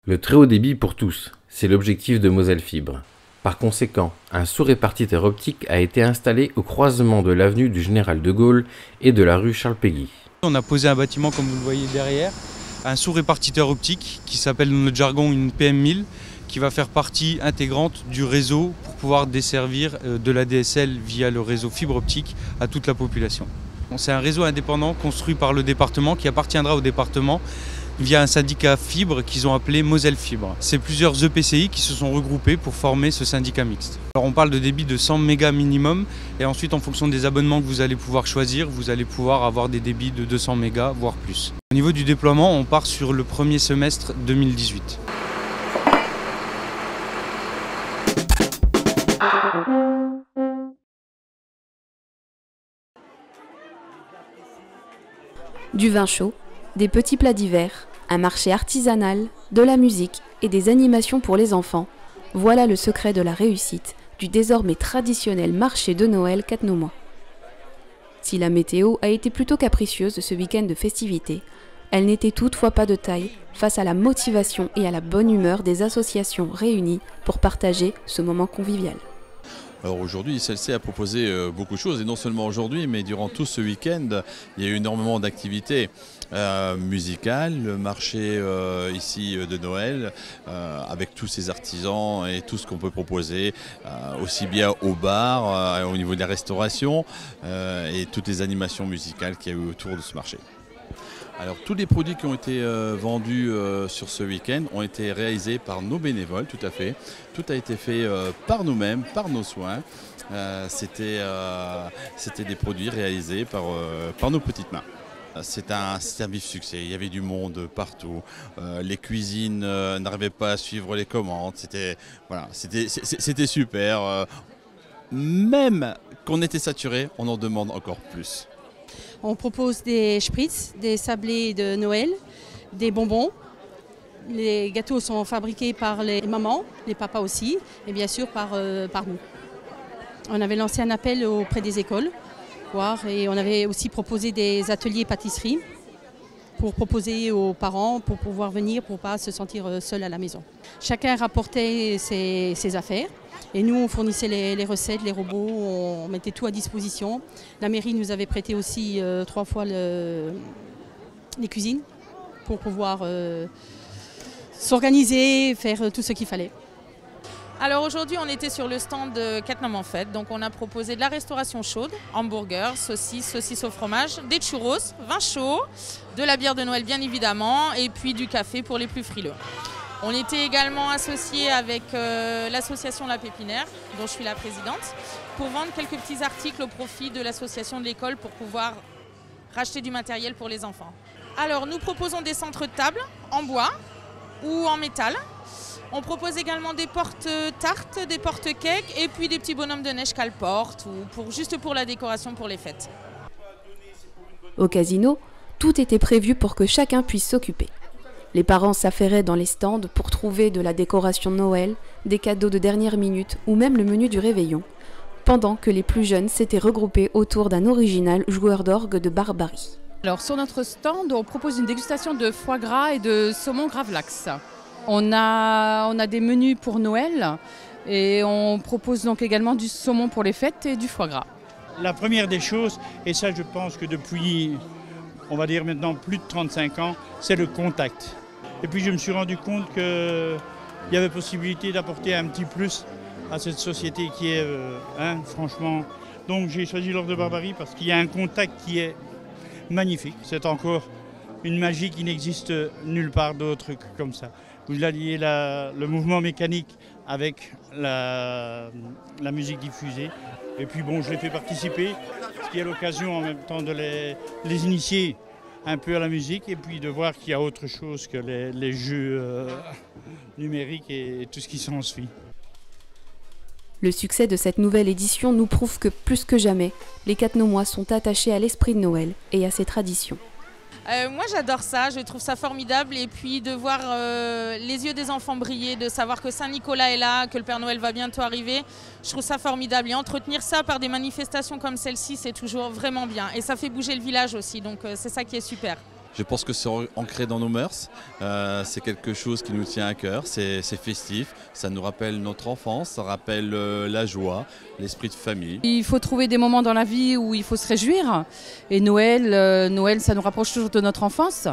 Le très haut débit pour tous, c'est l'objectif de Moselle Fibre. Par conséquent, un sous-répartiteur optique a été installé au croisement de l'avenue du Général de Gaulle et de la rue Charles-Péguy. On a posé un bâtiment, comme vous le voyez derrière, un sous-répartiteur optique qui s'appelle dans notre jargon une PM1000, qui va faire partie intégrante du réseau pour pouvoir desservir de la DSL via le réseau fibre optique à toute la population. C'est un réseau indépendant construit par le département qui appartiendra au département via un syndicat fibre qu'ils ont appelé Moselle Fibre. C'est plusieurs EPCI qui se sont regroupés pour former ce syndicat mixte. Alors on parle de débit de 100 mégas minimum et ensuite en fonction des abonnements que vous allez pouvoir choisir, vous allez pouvoir avoir des débits de 200 mégas voire plus. Au niveau du déploiement, on part sur le premier semestre 2018. Du vin chaud, des petits plats d'hiver, un marché artisanal, de la musique et des animations pour les enfants. Voilà le secret de la réussite du désormais traditionnel marché de Noël catnomois. Si la météo a été plutôt capricieuse ce week-end de festivités, elle n'était toutefois pas de taille face à la motivation et à la bonne humeur des associations réunies pour partager ce moment convivial. Alors aujourd'hui, CLC a proposé beaucoup de choses, et non seulement aujourd'hui, mais durant tout ce week-end, il y a eu énormément d'activités musicales, le marché ici de Noël, avec tous ces artisans et tout ce qu'on peut proposer, aussi bien au bar, au niveau de la restauration, et toutes les animations musicales qu'il y a eu autour de ce marché. Alors tous les produits qui ont été vendus sur ce week-end ont été réalisés par nos bénévoles, tout à fait. Tout a été fait par nous-mêmes, par nos soins. C'était des produits réalisés par nos petites mains. C'est un vif succès, il y avait du monde partout, les cuisines n'arrivaient pas à suivre les commandes, c'était super. Même qu'on était saturé, on en demande encore plus. On propose des spritz, des sablés de Noël, des bonbons. Les gâteaux sont fabriqués par les mamans, les papas aussi, et bien sûr par nous. On avait lancé un appel auprès des écoles, et on avait aussi proposé des ateliers pâtisserie pour proposer aux parents, pour pouvoir venir, pour ne pas se sentir seul à la maison. Chacun rapportait ses affaires. Et nous, on fournissait les recettes, les robots, on mettait tout à disposition. La mairie nous avait prêté aussi 3 fois les cuisines pour pouvoir s'organiser, faire tout ce qu'il fallait. Alors aujourd'hui, on était sur le stand de Catnam en fait. Donc on a proposé de la restauration chaude, hamburgers, saucisses au fromage, des churros, vin chaud, de la bière de Noël bien évidemment, et puis du café pour les plus frileux. On était également associés avec l'association La Pépinière, dont je suis la présidente, pour vendre quelques petits articles au profit de l'association de l'école pour pouvoir racheter du matériel pour les enfants. Alors nous proposons des centres de table en bois ou en métal. On propose également des porte-tartes, des porte-cakes et puis des petits bonhommes de neige qu'elle porte, ou juste pour la décoration pour les fêtes. Au casino, tout était prévu pour que chacun puisse s'occuper. Les parents s'affairaient dans les stands pour trouver de la décoration de Noël, des cadeaux de dernière minute ou même le menu du réveillon, pendant que les plus jeunes s'étaient regroupés autour d'un original joueur d'orgue de Barbarie. Alors sur notre stand, on propose une dégustation de foie gras et de saumon gravlax. On a des menus pour Noël et on propose donc également du saumon pour les fêtes et du foie gras. La première des choses, et ça je pense que depuis, on va dire maintenant plus de 35 ans, c'est le contact. Et puis je me suis rendu compte qu'il y avait possibilité d'apporter un petit plus à cette société qui est, franchement... Donc j'ai choisi l'Orgue de Barbarie parce qu'il y a un contact qui est magnifique. C'est encore une magie qui n'existe nulle part d'autre que comme ça. Vous alliez le mouvement mécanique avec la musique diffusée. Et puis bon, je les fais participer, ce qui est l'occasion en même temps de les initier un peu à la musique et puis de voir qu'il y a autre chose que les jeux numériques et tout ce qui s'ensuit. Le succès de cette nouvelle édition nous prouve que plus que jamais, les Catnomois sont attachés à l'esprit de Noël et à ses traditions. Moi j'adore ça, je trouve ça formidable et puis de voir les yeux des enfants briller, de savoir que Saint-Nicolas est là, que le Père Noël va bientôt arriver, je trouve ça formidable et entretenir ça par des manifestations comme celle-ci c'est toujours vraiment bien et ça fait bouger le village aussi donc c'est ça qui est super. Je pense que c'est ancré dans nos mœurs, c'est quelque chose qui nous tient à cœur, c'est festif, ça nous rappelle notre enfance, ça rappelle la joie, l'esprit de famille. Il faut trouver des moments dans la vie où il faut se réjouir et Noël ça nous rapproche toujours de notre enfance,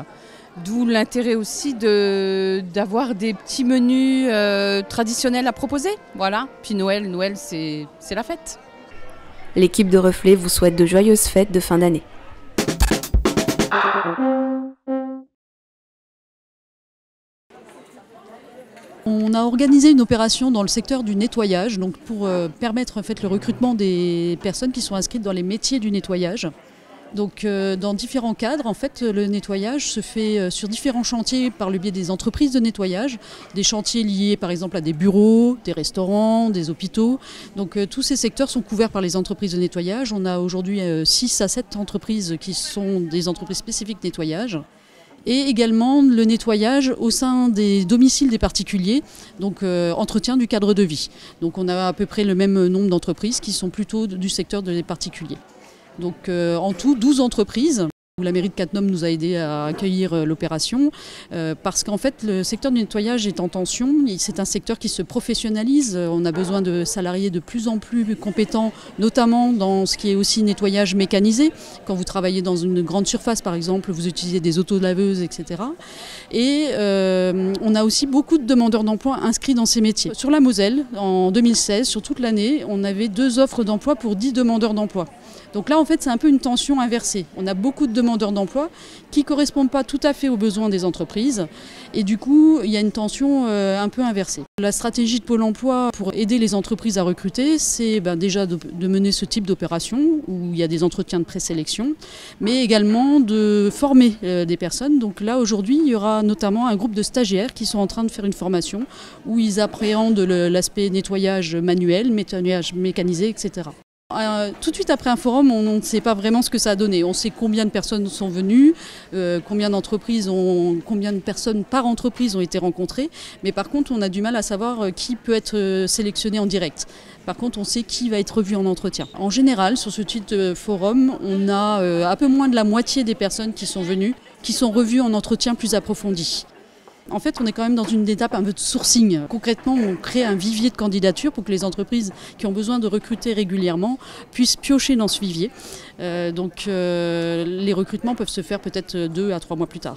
d'où l'intérêt aussi d'avoir des petits menus traditionnels à proposer. Voilà, puis Noël c'est la fête. L'équipe de Reflet vous souhaite de joyeuses fêtes de fin d'année. On a organisé une opération dans le secteur du nettoyage, donc pour permettre en fait, le recrutement des personnes qui sont inscrites dans les métiers du nettoyage. Donc, dans différents cadres, en fait, le nettoyage se fait sur différents chantiers par le biais des entreprises de nettoyage, des chantiers liés par exemple à des bureaux, des restaurants, des hôpitaux. Donc tous ces secteurs sont couverts par les entreprises de nettoyage. On a aujourd'hui 6 à 7 entreprises qui sont des entreprises spécifiques nettoyage. Et également le nettoyage au sein des domiciles des particuliers, donc entretien du cadre de vie. Donc on a à peu près le même nombre d'entreprises qui sont plutôt du secteur des particuliers. Donc en tout 12 entreprises. La mairie de Cattenom nous a aidé à accueillir l'opération parce qu'en fait le secteur du nettoyage est en tension, c'est un secteur qui se professionnalise, on a besoin de salariés de plus en plus compétents, notamment dans ce qui est aussi nettoyage mécanisé. Quand vous travaillez dans une grande surface par exemple, vous utilisez des autolaveuses, etc. Et on a aussi beaucoup de demandeurs d'emploi inscrits dans ces métiers. Sur la Moselle, en 2016, sur toute l'année, on avait 2 offres d'emploi pour 10 demandeurs d'emploi. Donc là, en fait, c'est un peu une tension inversée. On a beaucoup de demandeurs d'emploi qui ne correspondent pas tout à fait aux besoins des entreprises. Et du coup, il y a une tension un peu inversée. La stratégie de Pôle emploi pour aider les entreprises à recruter, c'est déjà de mener ce type d'opération où il y a des entretiens de présélection, mais également de former des personnes. Donc là, aujourd'hui, il y aura notamment un groupe de stagiaires qui sont en train de faire une formation où ils appréhendent l'aspect nettoyage manuel, nettoyage mécanisé, etc. Tout de suite après un forum, on ne sait pas vraiment ce que ça a donné. On sait combien de personnes sont venues, combien de personnes par entreprise ont été rencontrées. Mais par contre, on a du mal à savoir qui peut être sélectionné en direct. Par contre, on sait qui va être revu en entretien. En général, sur ce type de forum, on a un peu moins de la moitié des personnes qui sont venues, qui sont revues en entretien plus approfondi. En fait, on est quand même dans une étape un peu de sourcing. Concrètement, on crée un vivier de candidatures pour que les entreprises qui ont besoin de recruter régulièrement puissent piocher dans ce vivier. Donc les recrutements peuvent se faire peut-être 2 à 3 mois plus tard.